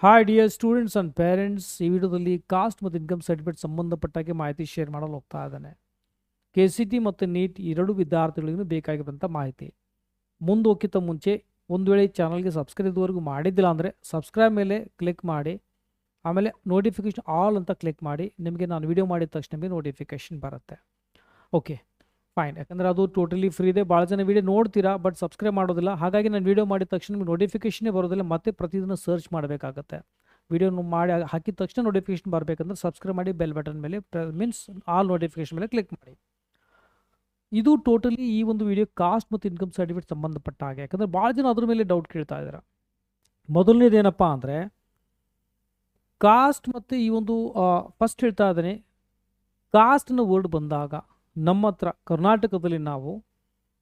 Hi dear students and parents, ಈ ವಿಡಿಯೋದಲ್ಲಿ cost ಮತ್ತು ಇನ್ಕಮ್ ಸರ್ಟಿಫಿಕೇಟ್ ಸಂಬಂಧಪಟ್ಟಾಗೆ ಮಾಹಿತಿ ಶೇರ್ ಮಾಡಲು ಹೋಗ್ತಾ ಇದ್ದಾನೆ. KCT ಮತ್ತು ನೀಟ್ ಎರಡು ವಿದ್ಯಾರ್ಥಿಗಳಿಗೂ ಬೇಕಾಗಿರುವಂಥ ಮಾಹಿತಿ. ಮುಂದೋಕ್ಕಿಂತ ಮುಂಚೆ ಒಂದು ವೇಳೆ ಈ ಚಾನಲ್ಗೆ ಸಬ್ಸ್ಕ್ರೈಬ್ ಇದುವರೆಗೂ ಮಾಡಿದ್ದಿಲ್ಲ ಅಂದರೆ ಸಬ್ಸ್ಕ್ರೈಬ್ ಮೇಲೆ ಕ್ಲಿಕ್ ಮಾಡಿ, ಆಮೇಲೆ ನೋಟಿಫಿಕೇಶನ್ ಆಲ್ ಅಂತ ಕ್ಲಿಕ್ ಮಾಡಿ. ನಿಮಗೆ ನಾನು ವಿಡಿಯೋ ಮಾಡಿದ ತಕ್ಷಣ ನಿಮಗೆ ನೋಟಿಫಿಕೇಶನ್ ಬರುತ್ತೆ. ಓಕೆ ಫೈನ್, ಯಾಕಂದರೆ ಅದು ಟೋಟಲಿ ಫ್ರೀ ಇದೆ. ಭಾಳ ಜನ ವಿಡಿಯೋ ನೋಡ್ತೀರಾ ಬಟ್ ಸಬ್ಸ್ಕ್ರೈಬ್ ಮಾಡೋದಿಲ್ಲ. ಹಾಗಾಗಿ ನಾನು ವಿಡಿಯೋ ಮಾಡಿದ ತಕ್ಷಣ ನಿಮಗೆ ನೋಟಿಫಿಕೇಶನ್ನೇ ಬರೋದಿಲ್ಲ, ಮತ್ತೆ ಪ್ರತಿದಿನ ಸರ್ಚ್ ಮಾಡಬೇಕಾಗತ್ತೆ. ವಿಡಿಯೋ ಮಾಡಿ ಹಾಕಿದ ತಕ್ಷಣ ನೋಟಿಫಿಕೇಶನ್ ಬರಬೇಕಂದ್ರೆ ಸಬ್ಸ್ಕ್ರೈಬ್ ಮಾಡಿ, ಬೆಲ್ ಬಟನ್ ಮೇಲೆ ಮೀನ್ಸ್ ಆಲ್ ನೋಟಿಫಿಕೇಶನ್ ಮೇಲೆ ಕ್ಲಿಕ್ ಮಾಡಿ. ಇದು ಟೋಟಲಿ ಈ ಒಂದು ವಿಡಿಯೋ ಕಾಸ್ಟ್ ಮತ್ತು ಇನ್ಕಮ್ ಸರ್ಟಿಫಿಕೇಟ್ ಸಂಬಂಧಪಟ್ಟ ಹಾಗೆ, ಯಾಕಂದರೆ ಭಾಳ ಜನ ಅದ್ರ ಮೇಲೆ ಡೌಟ್ ಕೇಳ್ತಾ ಇದ್ದಾರೆ. ಮೊದಲನೇದೇನಪ್ಪ ಅಂದರೆ ಕಾಸ್ಟ್ ಮತ್ತು ಈ ಒಂದು ಫಸ್ಟ್ ಹೇಳ್ತಾ ಇದ್ದೇನೆ, ಕಾಸ್ಟ್ನ ವರ್ಡ್ ಬಂದಾಗ ನಮ್ಮ ಹತ್ರ ಕರ್ನಾಟಕದಲ್ಲಿ ನಾವು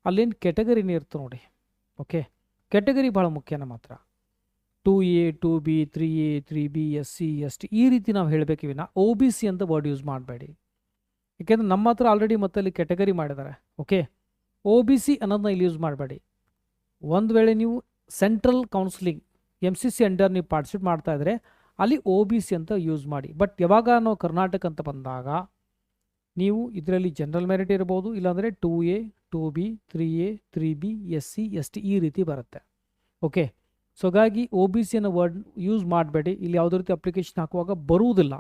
ಅಲ್ಲೇನು ಕೆಟಗರಿನೇ ಇರ್ತದೆ ನೋಡಿ. ಓಕೆ, ಕೆಟಗರಿ ಭಾಳ ಮುಖ್ಯ. ನಮ್ಮ ಹತ್ರ 2A 2B 3A 3B SC ST ಈ ರೀತಿ ನಾವು ಹೇಳಬೇಕು. ವಿನ OBC ಅಂತ ವರ್ಡ್ ಯೂಸ್ ಮಾಡಬೇಡಿ, ಯಾಕೆಂದರೆ ನಮ್ಮ ಹತ್ರ ಆಲ್ರೆಡಿ ಮತ್ತೆ ಅಲ್ಲಿ ಕೆಟಗರಿ ಮಾಡಿದ್ದಾರೆ. ಓಕೆ, OBC ಅನ್ನೋದನ್ನ ಇಲ್ಲಿ ಯೂಸ್ ಮಾಡಬೇಡಿ. ಒಂದು ವೇಳೆ ನೀವು ಸೆಂಟ್ರಲ್ ಕೌನ್ಸಿಲಿಂಗ್ MCC ಅಂಡರ್ ನೀವು ಪಾರ್ಟಿಸಿಪೇಟ್ ಮಾಡ್ತಾ ಇದ್ದರೆ ಅಲ್ಲಿ OBC ಅಂತ ಯೂಸ್ ಮಾಡಿ. ಬಟ್ ಯಾವಾಗ ನಾವು ಕರ್ನಾಟಕ ಅಂತ ಬಂದಾಗ ನೀವು ಇದರಲ್ಲಿ ಜನರಲ್ ಮೆರಿಟ್ ಇರ್ಬೋದು, ಇಲ್ಲಾಂದರೆ 2A 2B 3A 3B SC ST ಈ ರೀತಿ ಬರುತ್ತೆ. ಓಕೆ, ಸೊ ಹಾಗಾಗಿ OBC ಅನ್ನೋ ವರ್ಡ್ ಯೂಸ್ ಮಾಡಬೇಡಿ. ಇಲ್ಲಿ ಯಾವುದೇ ರೀತಿ ಅಪ್ಲಿಕೇಶನ್ ಹಾಕುವಾಗ ಬರುವುದಿಲ್ಲ,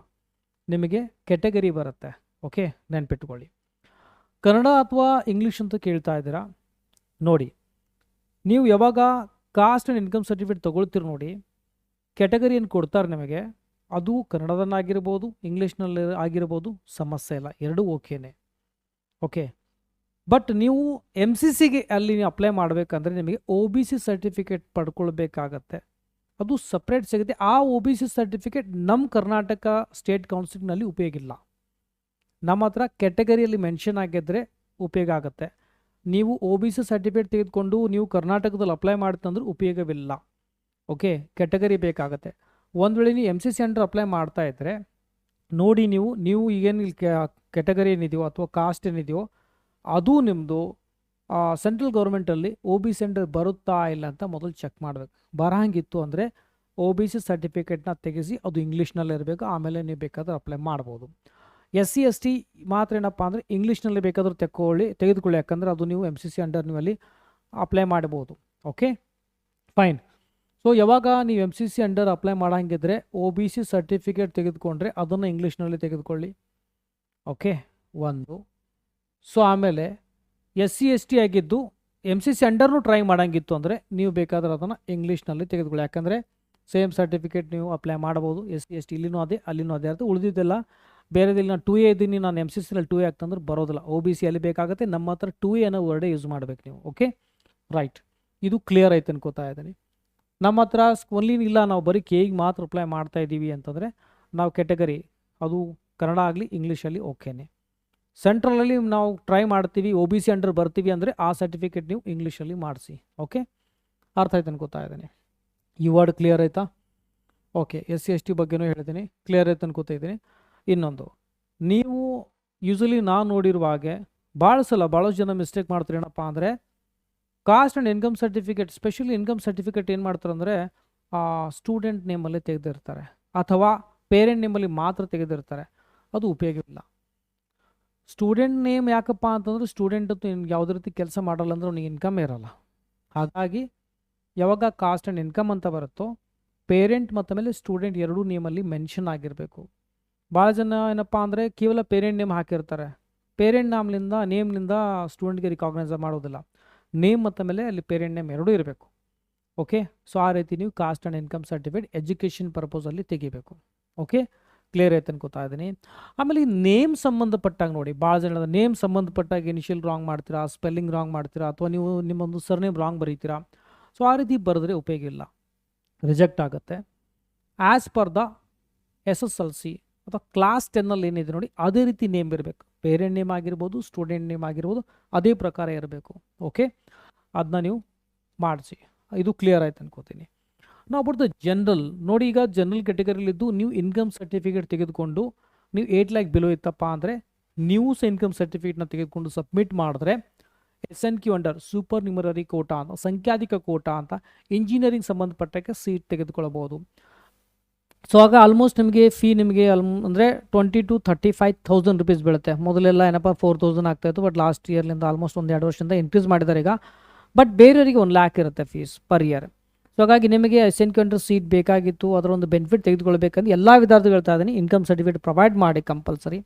ನಿಮಗೆ ಕೆಟಗರಿ ಬರುತ್ತೆ. ಓಕೆ, ನೆನ್ಪಿಟ್ಕೊಳ್ಳಿ. ಕನ್ನಡ ಅಥವಾ ಇಂಗ್ಲೀಷ್ ಅಂತ ಕೇಳ್ತಾ ಇದ್ದೀರಾ ನೋಡಿ. ನೀವು ಯಾವಾಗ ಕಾಸ್ಟ್ ಆ್ಯಂಡ್ ಇನ್ಕಮ್ ಸರ್ಟಿಫಿಕೇಟ್ ತೊಗೊಳ್ತೀರಿ ನೋಡಿ, ಕೆಟಗರಿಯನ್ನು ಕೊಡ್ತಾರೆ ನಿಮಗೆ. ಅದು ಕನ್ನಡದನ್ನಾಗಿರ್ಬೋದು, ಇಂಗ್ಲೀಷ್ನಲ್ಲಿ ಆಗಿರ್ಬೋದು, ಸಮಸ್ಯೆ ಇಲ್ಲ, ಎರಡೂ ಓಕೆನೇ. ಓಕೆ, ಬಟ್ ನೀವು MCCಗೆ ಅಲ್ಲಿ ನೀವು ಅಪ್ಲೈ ಮಾಡಬೇಕಂದ್ರೆ ನಿಮಗೆ OBC ಸರ್ಟಿಫಿಕೇಟ್ ಪಡ್ಕೊಳ್ಬೇಕಾಗತ್ತೆ. ಅದು ಸಪ್ರೇಟ್ ಸಿಗುತ್ತೆ. ಆ OBC ಸರ್ಟಿಫಿಕೇಟ್ ನಮ್ಮ ಕರ್ನಾಟಕ ಸ್ಟೇಟ್ ಕೌನ್ಸಿಲ್ನಲ್ಲಿ ಉಪಯೋಗ ಇಲ್ಲ. ನಮ್ಮ ಹತ್ರ ಕೆಟಗರಿಯಲ್ಲಿ ಮೆನ್ಷನ್ ಆಗಿದ್ದರೆ ಉಪಯೋಗ ಆಗುತ್ತೆ. ನೀವು OBC ಸರ್ಟಿಫಿಕೇಟ್ ತೆಗೆದುಕೊಂಡು ನೀವು ಕರ್ನಾಟಕದಲ್ಲಿ ಅಪ್ಲೈ ಮಾಡ್ತಂದ್ರೆ ಉಪಯೋಗವಿಲ್ಲ. ಓಕೆ, ಕೆಟಗರಿ ಬೇಕಾಗತ್ತೆ. ಒಂದು ವೇಳೆ ನೀವು MCC ಅಂಡರ್ ಅಪ್ಲೈ ಮಾಡ್ತಾ ಇದ್ದರೆ ನೋಡಿ, ನೀವು ಈಗೇನು ಇಲ್ಲಿ ಕೆಟಗರಿ ಏನಿದೆಯೋ ಅಥವಾ ಕಾಸ್ಟ್ ಏನಿದೆಯೋ ಅದು ನಿಮ್ಮದು ಸೆಂಟ್ರಲ್ ಗೌರ್ಮೆಂಟಲ್ಲಿ OBC ಅಂಡರ್ ಬರುತ್ತಾ ಇಲ್ಲ ಅಂತ ಮೊದಲು ಚೆಕ್ ಮಾಡಬೇಕು. ಬರೋಂಗಿತ್ತು ಅಂದರೆ OBC ಸರ್ಟಿಫಿಕೇಟ್ನ ತೆಗೆಸಿ ಅದು ಇಂಗ್ಲೀಷ್ನಲ್ಲಿ ಇರಬೇಕು, ಆಮೇಲೆ ನೀವು ಬೇಕಾದ್ರೆ ಅಪ್ಲೈ ಮಾಡ್ಬೋದು. SC ST ಮಾತ್ರ ಏನಪ್ಪ ಅಂದರೆ ಇಂಗ್ಲೀಷ್ನಲ್ಲಿ ಬೇಕಾದರೂ ತೆಗೆದುಕೊಳ್ಳಿ, ಯಾಕಂದರೆ ಅದು ನೀವು MCC ಅಂಡರ್ ನೀವು ಅಲ್ಲಿ ಅಪ್ಲೈ ಮಾಡ್ಬೋದು. Okay fine. ಸೊ ಯಾವಾಗ ನೀವು MCC ಅಂಡರ್ ಅಪ್ಲೈ ಮಾಡೋಂಗಿದ್ರೆ OBC ಸರ್ಟಿಫಿಕೇಟ್ ತೆಗೆದುಕೊಂಡ್ರೆ ಅದನ್ನು ಇಂಗ್ಲೀಷ್ನಲ್ಲಿ ತೆಗೆದುಕೊಳ್ಳಿ. ಓಕೆ, ಒಂದು. ಸೊ ಆಮೇಲೆ SC ST ಆಗಿದ್ದು MCC ಅಂಡರ್ನು ಟ್ರೈ ಮಾಡೋಂಗಿತ್ತು ಅಂದರೆ ನೀವು ಬೇಕಾದ್ರೆ ಅದನ್ನು ಇಂಗ್ಲೀಷ್ನಲ್ಲಿ ತೆಗೆದುಕೊಳ್ಳಿ, ಯಾಕಂದರೆ ಸೇಮ್ ಸರ್ಟಿಫಿಕೇಟ್ ನೀವು ಅಪ್ಲೈ ಮಾಡ್ಬೋದು. SC ST ಇಲ್ಲಿನೂ ಅದೇ ಅಲ್ಲಿನೂ ಅದೇ ಅರ್ಥ. ಉಳಿದಿದ್ದೆಲ್ಲ ಬೇರೆದಿಲ್ಲ. ನಾನು 2A ಇದ್ದೀನಿ, ನಾನು MCCನಲ್ಲಿ 2A ಆಗ್ತಂದ್ರೆ ಬರೋದಿಲ್ಲ. OBC ಅಲ್ಲಿ ಬೇಕಾಗುತ್ತೆ. ನಮ್ಮ ಹತ್ರ 2A ಅನ್ನೋ ವರ್ಡೇ ಯೂಸ್ ಮಾಡಬೇಕು ನೀವು. ಓಕೆ ರೈಟ್, ಇದು ಕ್ಲಿಯರ್ ಆಯ್ತು ಅನ್ಕೋತಾ ಇದ್ದೀನಿ. ನಮ್ಮ ಹತ್ರ ಓನ್ಲಿ ಇಲ್ಲ, ನಾವು ಬರೀ KEಗೆ ಮಾತ್ರ ಅಪ್ಲೈ ಮಾಡ್ತಾ ಇದ್ದೀವಿ ಅಂತಂದರೆ ನಾವು ಕೆಟಗರಿ ಅದು ಕನ್ನಡ ಆಗಲಿ ಇಂಗ್ಲೀಷಲ್ಲಿ ಓಕೆನೇ. ಸೆಂಟ್ರಲಲ್ಲಿ ನಾವು ಟ್ರೈ ಮಾಡ್ತೀವಿ, OBC ಅಂಡರ್ ಬರ್ತೀವಿ ಅಂದರೆ ಆ ಸರ್ಟಿಫಿಕೇಟ್ ನೀವು ಇಂಗ್ಲೀಷಲ್ಲಿ ಮಾಡಿಸಿ. ಓಕೆ, ಅರ್ಥ ಆಯ್ತು ಅನ್ಕೋತಾ ಇದ್ದೀನಿ. ಈ ವರ್ಡ್ ಕ್ಲಿಯರ್ ಆಯಿತಾ? ಓಕೆ, SC ST ಬಗ್ಗೆನೂ ಹೇಳ್ತೀನಿ, ಕ್ಲಿಯರ್ ಆಯ್ತು ಅನ್ಕೋತಾ ಇದ್ದೀನಿ. ಇನ್ನೊಂದು, ನೀವು ಯೂಶಲಿ ನಾನು ನೋಡಿರುವ ಹಾಗೆ ಭಾಳಷ್ಟು ಜನ ಮಿಸ್ಟೇಕ್ ಮಾಡ್ತಾರೆ. ಏನಪ್ಪ ಅಂದರೆ cost and income certificate, specially income certificate ಏನು ಮಾಡ್ತಾರೆ ಅಂದರೆ ಸ್ಟೂಡೆಂಟ್ ನೇಮಲ್ಲಿ ತೆಗೆದಿರ್ತಾರೆ ಅಥವಾ ಪೇರೆಂಟ್ ನೇಮಲ್ಲಿ ಮಾತ್ರ ತೆಗೆದಿರ್ತಾರೆ. ಅದು ಉಪಯೋಗವಿಲ್ಲ. ಸ್ಟೂಡೆಂಟ್ ನೇಮ್ ಯಾಕಪ್ಪ ಅಂತಂದ್ರೆ ಸ್ಟೂಡೆಂಟ್ ಯಾವುದೇ ರೀತಿ ಕೆಲಸ ಮಾಡಲ್ಲ ಅಂದ್ರೆ ಅವ್ನಿಗೆ ಇನ್ಕಮ್ ಇರಲ್ಲ. ಹಾಗಾಗಿ ಯಾವಾಗ ಕಾಸ್ಟ್ ಆ್ಯಂಡ್ ಇನ್ಕಮ್ ಅಂತ ಬರುತ್ತೋ ಪೇರೆಂಟ್ ಮತ್ತು ಮೇಲೆ ಸ್ಟೂಡೆಂಟ್ ಎರಡೂ ನೇಮಲ್ಲಿ ಮೆನ್ಷನ್ ಆಗಿರಬೇಕು. ಭಾಳ ಜನ ಏನಪ್ಪ ಅಂದರೆ ಕೇವಲ ಪೇರೆಂಟ್ ನೇಮ್ ಹಾಕಿರ್ತಾರೆ. ಪೇರೆಂಟ್ ನೇಮ್ನಿಂದ ಸ್ಟೂಡೆಂಟ್ಗೆ ರಿಕಾಗ್ನೈಸ್ ಮಾಡೋದಿಲ್ಲ. ನೇಮ್ ಮತ್ತು ಮೇಲೆ ಅಲ್ಲಿ ಪೇರೆಂಟ್ ನೇಮ್ ಎರಡೂ ಇರಬೇಕು. ಓಕೆ, ಸೊ ಆ ರೀತಿ ನೀವು caste and income certificate education ಪರ್ಪಸಲ್ಲಿ ತೆಗಿಬೇಕು. ಓಕೆ, ಕ್ಲಿಯರ್ ಆಯ್ತು ಅನ್ಕೋತಾ ಇದ್ದೀನಿ. ಆಮೇಲೆ ಈ ನೇಮ್ ಸಂಬಂಧಪಟ್ಟಾಗ ನೋಡಿ, ಭಾಳ ಜನ ನೇಮ್ ಸಂಬಂಧಪಟ್ಟಾಗ ಇನಿಷಿಯಲ್ ರಾಂಗ್ ಮಾಡ್ತೀರಾ, ಸ್ಪೆಲ್ಲಿಂಗ್ ರಾಂಗ್ ಮಾಡ್ತೀರಾ, ಅಥವಾ ನೀವು ನಿಮ್ಮೊಂದು ಸರ್ನೇಮ್ ರಾಂಗ್ ಬರೀತೀರಾ. ಸೊ ಆ ರೀತಿ ಬರೆದ್ರೆ ಉಪಯೋಗ ಇಲ್ಲ, ರಿಜೆಕ್ಟ್ ಆಗುತ್ತೆ. ಆ್ಯಸ್ ಪರ್ ದ SSLC ಅಥವಾ ಕ್ಲಾಸ್ 10ನಲ್ಲಿ ಏನಿದೆ ನೋಡಿ ಅದೇ ರೀತಿ ನೇಮ್ ಇರಬೇಕು. ಪೇರೆಂಟ್ ನೇಮ್ ಆಗಿರ್ಬೋದು, ಸ್ಟೂಡೆಂಟ್ ನೇಮ್ ಆಗಿರ್ಬೋದು, ಅದೇ ಪ್ರಕಾರ ಇರಬೇಕು. ಓಕೆ, ಅದನ್ನ ನೀವು ಮಾಡಿಸಿ. ಇದು ಕ್ಲಿಯರ್ ಆಯ್ತು ಅನ್ಕೋತೀನಿ. ನಾವು ಬಿಡ್ದು ಜನರಲ್ ನೋಡಿ, ಈಗ ಜನರಲ್ ಕ್ಯಾಟಗರಿಲಿದ್ದು ನೀವು ಇನ್ಕಮ್ ಸರ್ಟಿಫಿಕೇಟ್ ತೆಗೆದುಕೊಂಡು ನೀವು 8 lakh ಬಿಲೋ ಇತ್ತಪ್ಪ ಅಂದರೆ ನೀವು ಇನ್ಕಮ್ ಸರ್ಟಿಫಿಕೇಟ್ನ ತೆಗೆದುಕೊಂಡು ಸಬ್ಮಿಟ್ ಮಾಡಿದ್ರೆ SNQ under supernumerary quota ಅಂತ, ಸಂಖ್ಯಾಧಿಕ ಕೋಟಾ ಅಂತ ಇಂಜಿನಿಯರಿಂಗ್ ಸಂಬಂಧಪಟ್ಟಕ್ಕೆ ಸೀಟ್ ತೆಗೆದುಕೊಳ್ಳಬಹುದು. ಸೊ ಆಗ ಆಲ್ಮೋಸ್ಟ್ ನಿಮಗೆ ಫೀ ನಿಮಗೆ ಅಂದರೆ 20,000 to 35,000 rupees ಮೊದಲೆಲ್ಲ ಏನಪ್ಪ 4,000 ಆಗ್ತಾಯಿತ್ತು, ಬಟ್ ಲಾಸ್ಟ್ ಇಯರ್ಲಿಂದ ಆಲ್ಮೋಸ್ಟ್ 1-2 ವರ್ಷದಿಂದ ಇನ್ಕ್ರೀಸ್ ಮಾಡಿದ್ದಾರೆ ಈಗ. ಬಟ್ ಬೇರೆಯವರಿಗೆ 1 lakh ಇರುತ್ತೆ ಫೀಸ್ ಪರ್ ಇಯರ್. ಸೊ ಹಾಗಾಗಿ ನಿಮಗೆ SNQ ಸೀಟ್ ಬೇಕಾಗಿತ್ತು, ಅದರ ಒಂದು ಬೆನಿಫಿಟ್ ತೆಗೆದುಕೊಳ್ಬೇಕಂದ್ರೆ ಎಲ್ಲ ವಿದ್ಯಾರ್ಥಿಗಳು ಹೇಳ್ತಾ ಇದ್ದೀನಿ, ಇನ್ಕಮ್ ಸರ್ಟಿಫಿಕೇಟ್ ಪ್ರೊವೈಡ್ ಮಾಡಿ ಕಂಪಲ್ಸರಿ.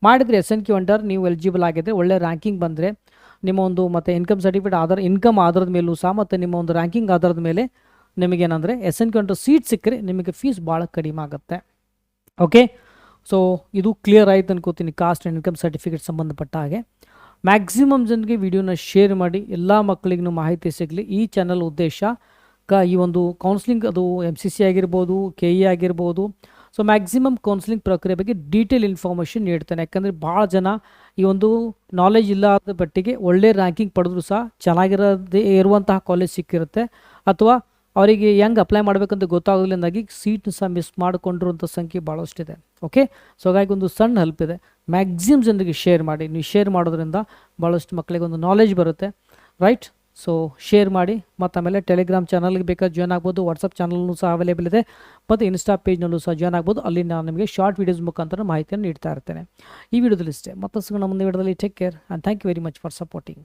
ಮಾಡಿದರೆ SNQ ನೀವು ಎಲಿಜಿಬಲ್ ಆಗಿದ್ದರೆ, ಒಳ್ಳೆ ರ್ಯಾಂಕಿಂಗ್ ಬಂದರೆ ನಿಮ್ಮ ಒಂದು ಮತ್ತು ಇನ್ಕಮ್ ಸರ್ಟಿಫಿಕೇಟ್ ಇನ್ಕಮ್ ಆಧಾರದ ಮೇಲೂ ಸಹ ಮತ್ತು ನಿಮ್ಮ ಒಂದು ರ್ಯಾಂಕಿಂಗ್ ಆಧಾರದ ಮೇಲೆ ನಿಮಗೇನಂದರೆ SNQ ಸೀಟ್ ಸಿಕ್ಕರೆ ನಿಮಗೆ ಫೀಸ್ ಭಾಳ ಕಡಿಮೆ ಆಗುತ್ತೆ. ಓಕೆ, ಸೊ ಇದು ಕ್ಲಿಯರ್ ಆಯ್ತು ಅನ್ಕೋತೀನಿ ಕಾಸ್ಟ್ ಆ್ಯಂಡ್ ಇನ್ಕಮ್ ಸರ್ಟಿಫಿಕೇಟ್ ಸಂಬಂಧಪಟ್ಟ ಹಾಗೆ. ಮ್ಯಾಕ್ಸಿಮಮ್ ಜನರಿಗೆ ವಿಡಿಯೋನ ಶೇರ್ ಮಾಡಿ, ಎಲ್ಲ ಮಕ್ಕಳಿಗೂ ಮಾಹಿತಿ ಸಿಗಲಿ. ಈ ಚಾನಲ್ ಉದ್ದೇಶ ಈ ಒಂದು ಕೌನ್ಸಿಲಿಂಗ್, ಅದು MCC ಆಗಿರ್ಬೋದು, KE ಆಗಿರ್ಬೋದು, ಸೊ ಮ್ಯಾಕ್ಸಿಮಮ್ ಕೌನ್ಸಿಲಿಂಗ್ ಪ್ರಕ್ರಿಯೆ ಬಗ್ಗೆ ಡೀಟೇಲ್ ಇನ್ಫಾರ್ಮೇಷನ್ ನೀಡ್ತಾನೆ. ಯಾಕಂದರೆ ಭಾಳ ಜನ ಈ ಒಂದು ನಾಲೆಜ್ ಇಲ್ಲದ ಬಟ್ಟಿಗೆ ಒಳ್ಳೆ ರ್ಯಾಂಕಿಂಗ್ ಪಡೆದ್ರು ಸಹ ಚೆನ್ನಾಗಿರೋದೇ ಇರುವಂತಹ ಕಾಲೇಜ್ ಸಿಕ್ಕಿರುತ್ತೆ, ಅಥವಾ ಅವರಿಗೆ ಹೆಂಗೆ ಅಪ್ಲೈ ಮಾಡಬೇಕಂತ ಗೊತ್ತಾಗೋದ್ರಿಂದಾಗಿ ಸೀಟ್ನ ಸಹ ಮಿಸ್ ಮಾಡಿಕೊಂಡಿರುವಂಥ ಸಂಖ್ಯೆ ಭಾಳಷ್ಟಿದೆ. ಓಕೆ, ಸೊ ಹಾಗಾಗಿ ಒಂದು ಸಣ್ಣ ಹೆಲ್ಪ್ ಇದೆ, ಮ್ಯಾಕ್ಸಿಮಮ್ ಜನರಿಗೆ ಶೇರ್ ಮಾಡಿ. ನೀವು ಶೇರ್ ಮಾಡೋದ್ರಿಂದ ಭಾಳಷ್ಟು ಮಕ್ಕಳಿಗೆ ಒಂದು ನಾಲೆಜ್ ಬರುತ್ತೆ, ರೈಟ್? ಸೊ ಶೇರ್ ಮಾಡಿ. ಮತ್ತು ಆಮೇಲೆ ಟೆಲಿಗ್ರಾಮ್ ಚಾನಲ್ಗೆ ಬೇಕಾದ್ರೆ ಜಾಯ್ನ್ ಆಗ್ಬೋದು, ವಾಟ್ಸಪ್ ಚಾನಲ್ನೂ ಸಹ ಅವೈಲೇಬಲ್ ಇದೆ, ಮತ್ತು ಇನ್ಸ್ಟಾ ಪೇಜ್ನಲ್ಲೂ ಸಹ ಜಾಯ್ನ್ ಆಗ್ಬೋದು. ಅಲ್ಲಿ ನಾನು ನಿಮಗೆ ಶಾರ್ಟ್ ವೀಡಿಯೋಸ್ ಮುಖಾಂತರ ಮಾಹಿತಿಯನ್ನು ನೀಡ್ತಾ ಇರ್ತೇನೆ. ಈ ವಿಡಿಯೋದಲ್ಲಿ ಇಷ್ಟೇ, ಮತ್ತಷ್ಟು ನಮ್ಮ ಮುಂದೆ ವಿಡಿಯೋದಲ್ಲಿ. Take care and thank you very much for supporting.